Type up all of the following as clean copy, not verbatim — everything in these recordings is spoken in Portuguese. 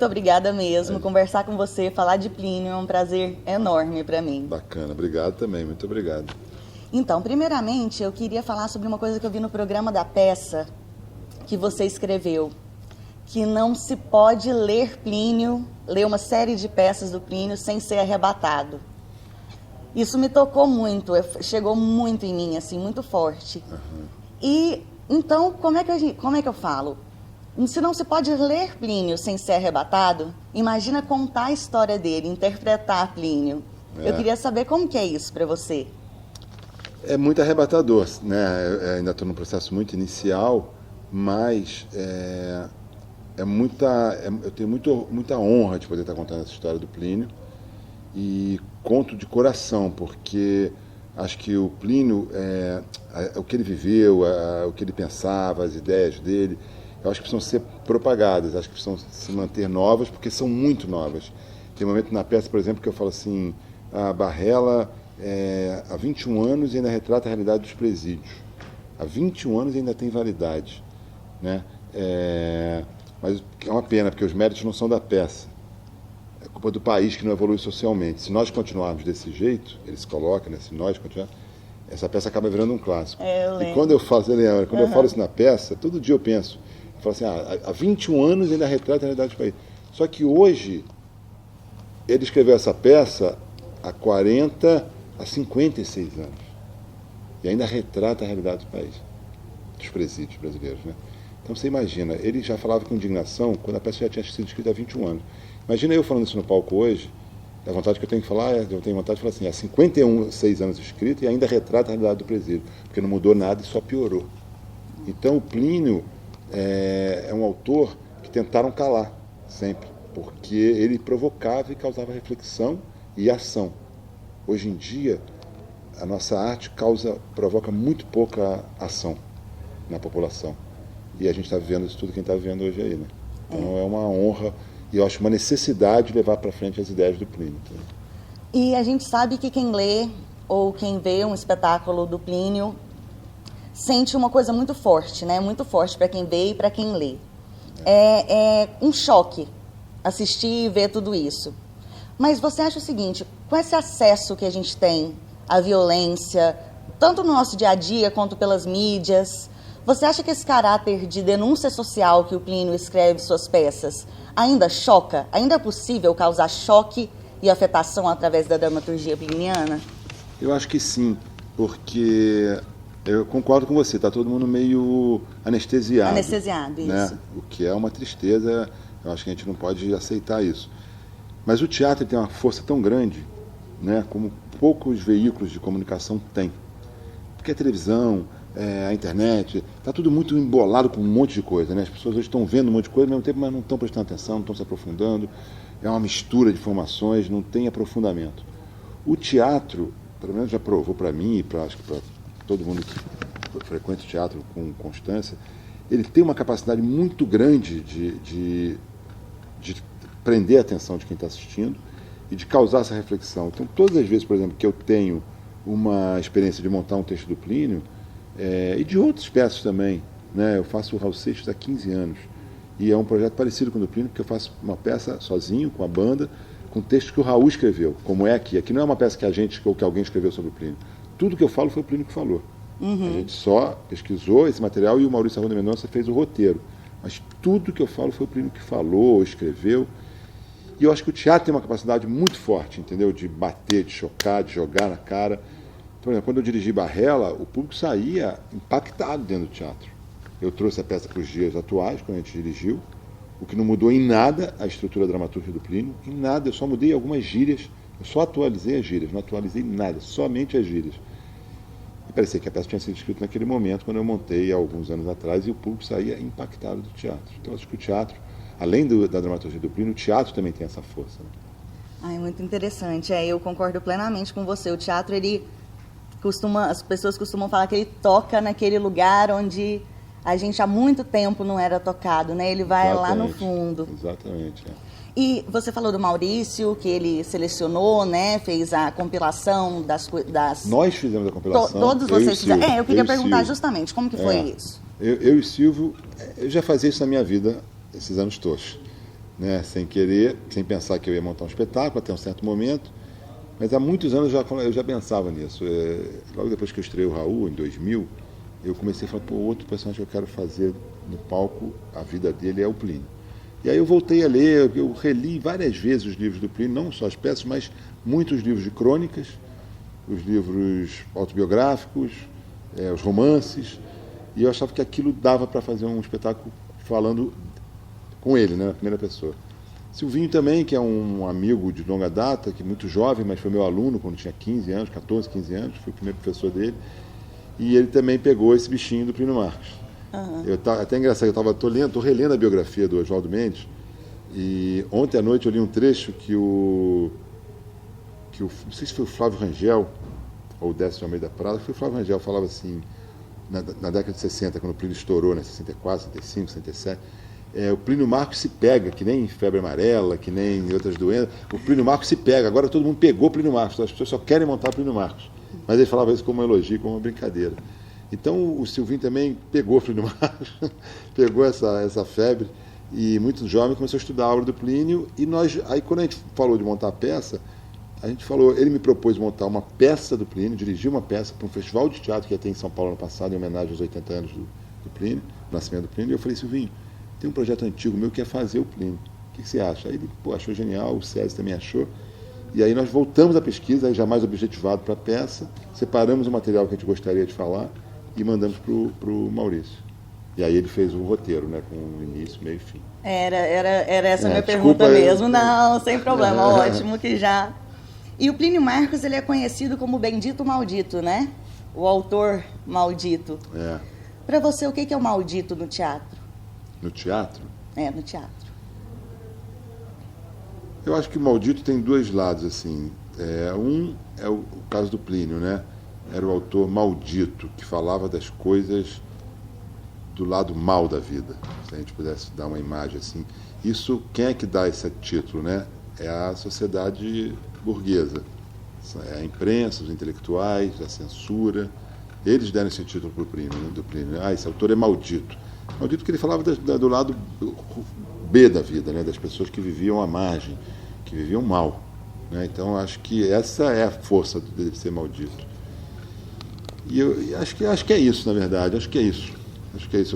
Muito obrigada mesmo. Conversar com você, falar de Plínio é um prazer enorme para mim. Bacana, obrigado também, muito obrigado. Então, primeiramente, eu queria falar sobre uma coisa que eu vi no programa da peça que você escreveu, que não se pode ler Plínio, ler uma série de peças do Plínio sem ser arrebatado. Isso me tocou muito, chegou muito em mim, assim, muito forte. Uhum. E, então, como é que eu falo? Se não se pode ler Plínio sem ser arrebatado, imagina contar a história dele, interpretar Plínio. Eu queria saber como que é isso para você. É muito arrebatador, né? Eu ainda estou num processo muito inicial, mas eu tenho muita honra de poder estar contando essa história do Plínio e conto de coração, porque acho que o Plínio, o que ele viveu, o que ele pensava, as ideias dele, eu acho que precisam ser propagadas, acho que precisam se manter novas, porque são muito novas. Tem um momento na peça, por exemplo, que eu falo assim, a Barrela há 21 anos e ainda retrata a realidade dos presídios. Há 21 anos e ainda tem validade, né? Mas é uma pena, porque os méritos não são da peça. É culpa do país que não evolui socialmente. Se nós continuarmos desse jeito, eles colocam, né? Se nós continuarmos, essa peça acaba virando um clássico. E quando eu falo, você lembra? Quando eu falo isso na peça, todo dia eu penso, eu falo assim, há 21 anos ainda retrata a realidade do país. Só que hoje, ele escreveu essa peça há 56 anos. E ainda retrata a realidade do país, dos presídios brasileiros, né? Então você imagina, ele já falava com indignação quando a peça já tinha sido escrita há 21 anos. Imagina eu falando isso no palco hoje, a vontade que eu tenho de falar, eu tenho vontade de falar assim, há 56 anos escrito e ainda retrata a realidade do presídio, porque não mudou nada e só piorou. Então o Plínio é um autor que tentaram calar sempre, porque ele provocava e causava reflexão e ação. Hoje em dia, a nossa arte provoca muito pouca ação na população. E a gente está vivendo isso tudo que a gente está vivendo hoje aí, né? Então é uma honra e eu acho uma necessidade levar para frente as ideias do Plínio. Tá? E a gente sabe que quem lê ou quem vê um espetáculo do Plínio sente uma coisa muito forte, né? Muito forte para quem vê e para quem lê. É um choque assistir e ver tudo isso. Mas você acha o seguinte, com esse acesso que a gente tem à violência, tanto no nosso dia a dia quanto pelas mídias, você acha que esse caráter de denúncia social que o Plínio escreve em suas peças ainda choca? Ainda é possível causar choque e afetação através da dramaturgia pliniana? Eu acho que sim, porque eu concordo com você, está todo mundo meio anestesiado. Anestesiado, né? isso. O que é uma tristeza, eu acho que a gente não pode aceitar isso. Mas o teatro tem uma força tão grande, né, como poucos veículos de comunicação têm. Porque a televisão, a internet, está tudo muito embolado com um monte de coisa, né? As pessoas hoje estão vendo um monte de coisa, ao mesmo tempo, mas não estão prestando atenção, não estão se aprofundando. É uma mistura de informações, não tem aprofundamento. O teatro, pelo menos já provou para mim e acho que para todo mundo que frequenta o teatro com constância, ele tem uma capacidade muito grande de prender a atenção de quem está assistindo e de causar essa reflexão. Então, todas as vezes, por exemplo, que eu tenho uma experiência de montar um texto do Plínio, e de outras peças também, né? Eu faço o Raul Seixas há 15 anos, e é um projeto parecido com o do Plínio, porque eu faço uma peça sozinho, com a banda, com textos que o Raul escreveu, como é aqui. Aqui não é uma peça que a gente ou que alguém escreveu sobre o Plínio. Tudo que eu falo foi o Plínio que falou. A gente só pesquisou esse material e o Maurício Arruda Mendonça fez o roteiro. Mas tudo que eu falo foi o Plínio que falou, escreveu. E eu acho que o teatro tem uma capacidade muito forte, entendeu? De bater, de chocar, de jogar na cara. Por exemplo, quando eu dirigi Barrela, o público saía impactado dentro do teatro. Eu trouxe a peça para os dias atuais, quando a gente dirigiu, o que não mudou em nada a estrutura dramatúrgica do Plínio, em nada, eu só mudei algumas gírias, eu só atualizei as gírias, não atualizei nada, somente as gírias. E parecia que a peça tinha sido escrita naquele momento, quando eu montei há alguns anos atrás, e o público saía impactado do teatro. Então, eu acho que o teatro, além da dramaturgia do Plínio, o teatro também tem essa força. Né? É muito interessante, eu concordo plenamente com você. O teatro, as pessoas costumam falar que ele toca naquele lugar onde a gente há muito tempo não era tocado, né? Ele vai lá no fundo. Exatamente. E você falou do Maurício, que ele selecionou, né? Fez a compilação das... Nós fizemos a compilação. Todos vocês fizeram. Eu queria perguntar justamente como que foi isso. Eu e Silvio, eu já fazia isso na minha vida esses anos todos. né, sem querer, sem pensar que eu ia montar um espetáculo até um certo momento. Mas há muitos anos eu já pensava nisso. Logo depois que eu estreiei o Raul, em 2000, eu comecei a falar, pô, outro personagem que eu quero fazer no palco, a vida dele é o Plínio. E aí eu voltei a ler, eu reli várias vezes os livros do Plínio, não só as peças, mas muitos livros de crônicas, os livros autobiográficos, os romances, e eu achava que aquilo dava para fazer um espetáculo falando com ele, né, na primeira pessoa. Silvinho também, que é um amigo de longa data, que é muito jovem, mas foi meu aluno quando tinha 15 anos, 14, 15 anos, fui o primeiro professor dele, e ele também pegou esse bichinho do Plínio Marcos. Uhum. Até engraçado, estou relendo a biografia do Oswaldo Mendes, e ontem à noite eu li um trecho que não sei se foi o Flávio Rangel, ou o Décio de Almeida Prado, foi o Flávio Rangel, falava assim, na década de 60, quando o Plínio estourou, né, 64, 65, 67, o Plínio Marcos se pega, que nem febre amarela, que nem outras doenças, o Plínio Marcos se pega, agora todo mundo pegou o Plínio Marcos, as pessoas só querem montar o Plínio Marcos, mas ele falava isso como um elogio, como uma brincadeira. Então o Silvinho também pegou o Plínio Marcos, pegou essa febre, e muito jovem começou a estudar a obra do Plínio, e aí quando a gente falou de montar a peça, ele me propôs montar uma peça do Plínio, dirigir uma peça para um festival de teatro que ia ter em São Paulo ano passado, em homenagem aos 80 anos do Plínio, do nascimento do Plínio, e eu falei, Silvinho, tem um projeto antigo meu que é fazer o Plínio. O que você acha? Aí ele achou genial, o César também achou. E aí nós voltamos à pesquisa, aí já mais objetivado para a peça, separamos o material que a gente gostaria de falar e mandamos para o Maurício. E aí ele fez o roteiro, né, com início, meio e fim. Era essa a minha pergunta mesmo. Não, sem problema, ótimo que já... E o Plínio Marcos, ele é conhecido como o Bendito Maldito, né? O autor maldito. Para você, o que é o maldito no teatro? No teatro? No teatro. Eu acho que o maldito tem dois lados, assim. Um é o caso do Plínio, né? Era o autor maldito, que falava das coisas do lado mal da vida. Se a gente pudesse dar uma imagem assim. Isso, quem é que dá esse título, né? É a sociedade burguesa. É a imprensa, os intelectuais, a censura. Eles deram esse título para o Plínio, né? Do Plínio. Esse autor é maldito. Maldito porque ele falava do lado B da vida, né? Das pessoas que viviam à margem, que viviam mal. Né? Então, acho que essa é a força dele ser maldito. E eu acho que é isso, na verdade. Acho que é isso.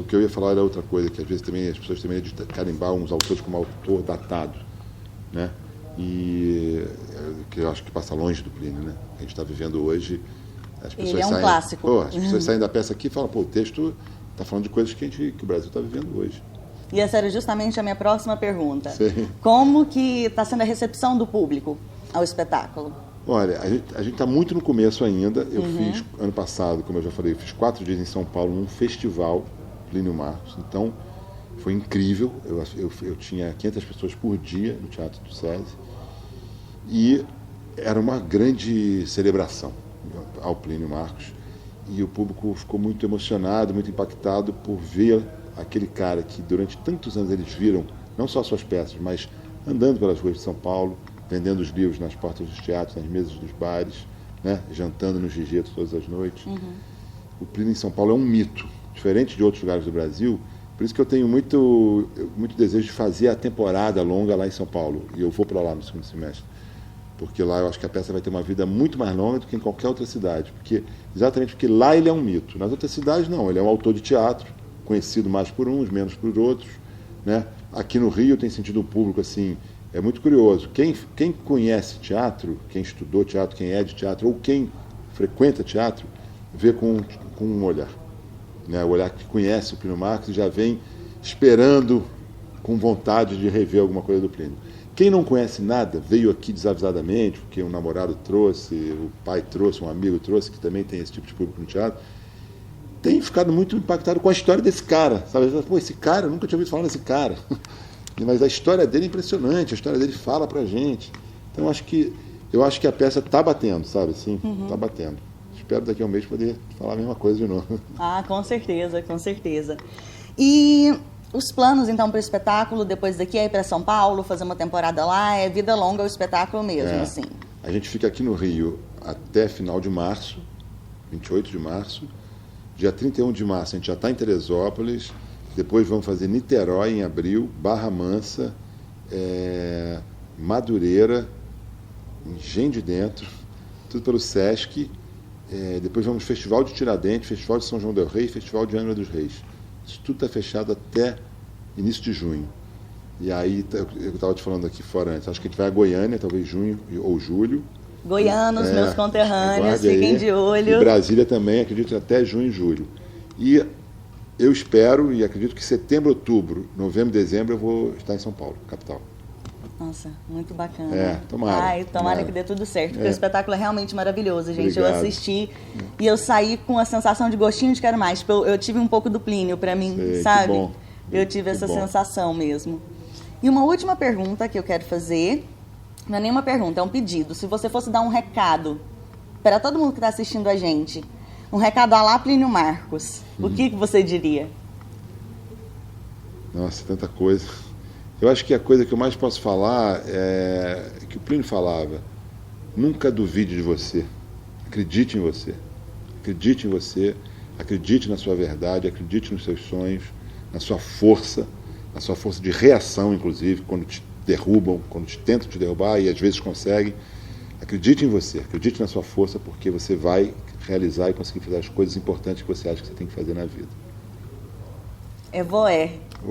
O que eu ia falar era outra coisa, que às vezes também as pessoas também de carimbar uns autores como autor datado. Né? E que eu acho que passa longe do Plínio. Né? A gente está vivendo hoje... As pessoas ele é um clássico. As pessoas saem da peça aqui e falam, o texto... Está falando de coisas que o Brasil está vivendo hoje. E essa era justamente a minha próxima pergunta. Sim. Como que está sendo a recepção do público ao espetáculo? Olha, a gente está muito no começo ainda. Eu fiz, ano passado, como eu já falei, eu fiz 4 dias em São Paulo, num festival, Plínio Marcos. Então, foi incrível. Eu tinha 500 pessoas por dia no Teatro do SESI. E era uma grande celebração ao Plínio Marcos. E o público ficou muito emocionado, muito impactado por ver aquele cara que durante tantos anos eles viram, não só suas peças, mas andando pelas ruas de São Paulo, vendendo os livros nas portas dos teatros, nas mesas dos bares, né, jantando nos gigetos todas as noites. O Plínio em São Paulo é um mito, diferente de outros lugares do Brasil, por isso que eu tenho muito desejo de fazer a temporada longa lá em São Paulo, e eu vou para lá no segundo semestre. Porque lá eu acho que a peça vai ter uma vida muito mais longa do que em qualquer outra cidade. Exatamente porque lá ele é um mito. Nas outras cidades, não. Ele é um autor de teatro, conhecido mais por uns, menos por outros. Né? Aqui no Rio tem sentido um público assim, é muito curioso. Quem conhece teatro, quem estudou teatro, quem é de teatro, ou quem frequenta teatro, vê com um olhar. Né? O olhar que conhece o Plínio Marcos e já vem esperando com vontade de rever alguma coisa do Plínio. Quem não conhece nada, veio aqui desavisadamente, porque um namorado trouxe, o pai trouxe, um amigo trouxe, que também tem esse tipo de público no teatro, tem ficado muito impactado com a história desse cara. Sabe? Pô, esse cara, eu nunca tinha ouvido falar desse cara. Mas a história dele é impressionante, a história dele fala pra gente. Então, eu acho que a peça está batendo, sabe? Assim, está batendo. Espero daqui a um mês poder falar a mesma coisa de novo. Com certeza, com certeza. E... os planos, então, para o espetáculo, depois daqui, é ir para São Paulo, fazer uma temporada lá, é vida longa o espetáculo mesmo, assim? A gente fica aqui no Rio até final de março, 28 de março. Dia 31 de março a gente já está em Teresópolis, depois vamos fazer Niterói em abril, Barra Mansa, Madureira, Engenho de Dentro, tudo pelo Sesc. Depois vamos Festival de Tiradentes, Festival de São João del Rei, Festival de Angra dos Reis. Isso tudo está fechado até início de junho. E aí, eu estava te falando aqui fora antes, acho que a gente vai a Goiânia, talvez junho ou julho. Goianos, meus conterrâneos, fiquem aí. de olho. E Brasília também, acredito, até junho e julho. E eu espero e acredito que setembro, outubro, novembro, dezembro eu vou estar em São Paulo, capital. Nossa, muito bacana. Tomara. Tomara que dê tudo certo, porque o espetáculo é realmente maravilhoso, gente. Obrigado. Eu assisti e eu saí com a sensação de gostinho de quero mais. Tipo, eu tive um pouco do Plínio pra mim, sabe? Que bom. Eu tive essa sensação mesmo. E uma última pergunta que eu quero fazer, não é nenhuma pergunta, é um pedido. Se você fosse dar um recado para todo mundo que está assistindo a gente, um recado à lá Plínio Marcos, o que você diria? Nossa, tanta coisa. Eu acho que a coisa que eu mais posso falar é que o Plínio falava: nunca duvide de você, acredite em você, acredite em você, acredite na sua verdade, acredite nos seus sonhos, na sua força de reação, inclusive, quando te derrubam, quando tentam te derrubar e às vezes conseguem. Acredite em você, acredite na sua força, porque você vai realizar e conseguir fazer as coisas importantes que você acha que você tem que fazer na vida.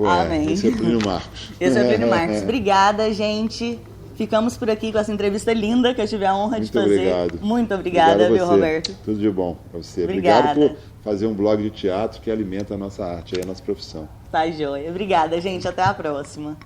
Amém. Esse é o Plínio Marcos. Esse é o Plínio Marcos. Obrigada, gente. Ficamos por aqui com essa entrevista linda que eu tive a honra de fazer. Obrigado. Muito obrigada, viu, Roberto? Tudo de bom para você. Obrigada. Obrigado por fazer um blog de teatro que alimenta a nossa arte, a nossa profissão. Tá joia. Obrigada, gente. Até a próxima.